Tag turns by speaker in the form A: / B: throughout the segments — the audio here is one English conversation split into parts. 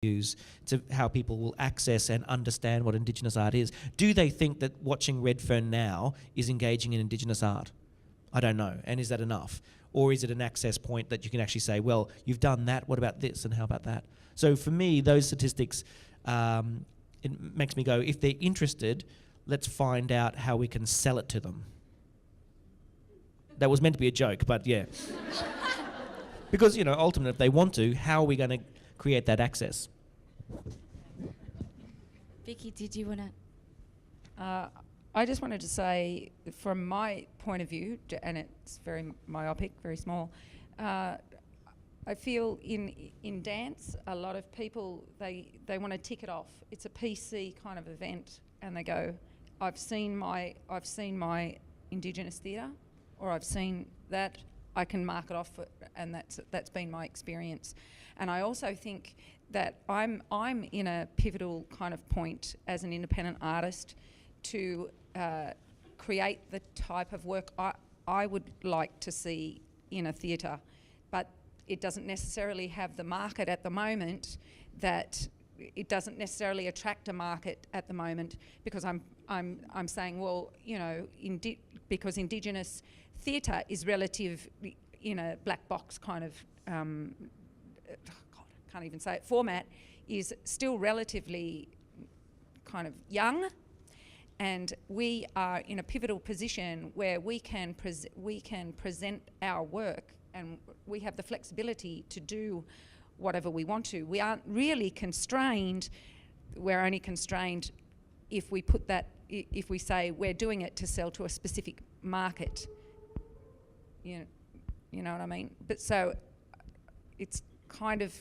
A: use to how people will access and understand what Indigenous art is. Do they think that watching Redfern now is engaging in Indigenous art? I don't know. And is that enough? Or is it an access point that you can actually say, well, you've done that, what about this, and how about that? So for me, those statistics, it makes me go, if they're interested, let's find out how we can sell it to them. That was meant to be a joke, but yeah. Because, you know, ultimately, if they want to, how are we going to create that access?
B: Vicky, did you want to?
C: I just wanted to say, from my point of view, and it's very myopic, very small, I feel in dance, a lot of people, they want to tick it off. It's a PC kind of event, and they go, I've seen my Indigenous theatre, or I've seen that, I can mark it off, and that's been my experience. And I also think that I'm in a pivotal kind of point as an independent artist to create the type of work I would like to see in a theatre, but it doesn't necessarily have the market at the moment. That it doesn't necessarily attract a market at the moment, because I'm saying, well, you know, because Indigenous theatre is relative in a black box kind of God, I can't even say it, format, is still relatively kind of young, and we are in a pivotal position where we can present our work, and we have the flexibility to do whatever we want to. We aren't really constrained. We're only constrained if we put that, if we say we're doing it to sell to a specific market. You know what I mean? But so it's kind of,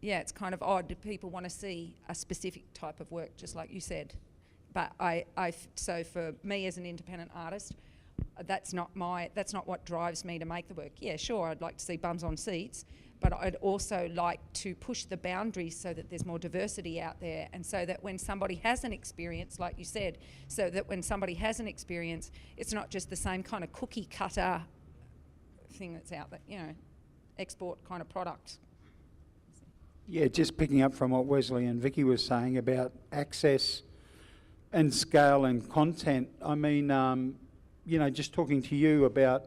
C: yeah, it's kind of odd. People want to see a specific type of work, just like you said. But so for me as an independent artist, that's not what drives me to make the work. Yeah, sure, I'd like to see bums on seats, but I'd also like to push the boundaries so that there's more diversity out there, and so that when somebody has an experience, like you said, so that when somebody has an experience, it's not just the same kind of cookie cutter thing that's out there, you know, export kind of product.
D: Yeah, just picking up from what Wesley and Vicky was saying about access and scale and content. I mean, you know, just talking to you about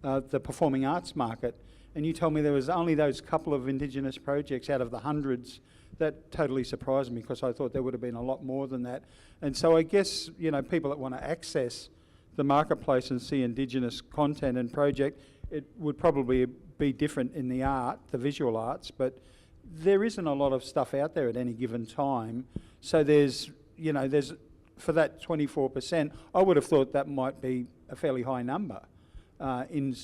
D: the performing arts market, and you told me there was only those couple of Indigenous projects out of the hundreds. That totally surprised me, because I thought there would have been a lot more than that. And so I guess, you know, people that want to access the marketplace and see Indigenous content and project, it would probably be different in the art, the visual arts, but there isn't a lot of stuff out there at any given time. So there's, you know, for that 24%, I would have thought that might be a fairly high number in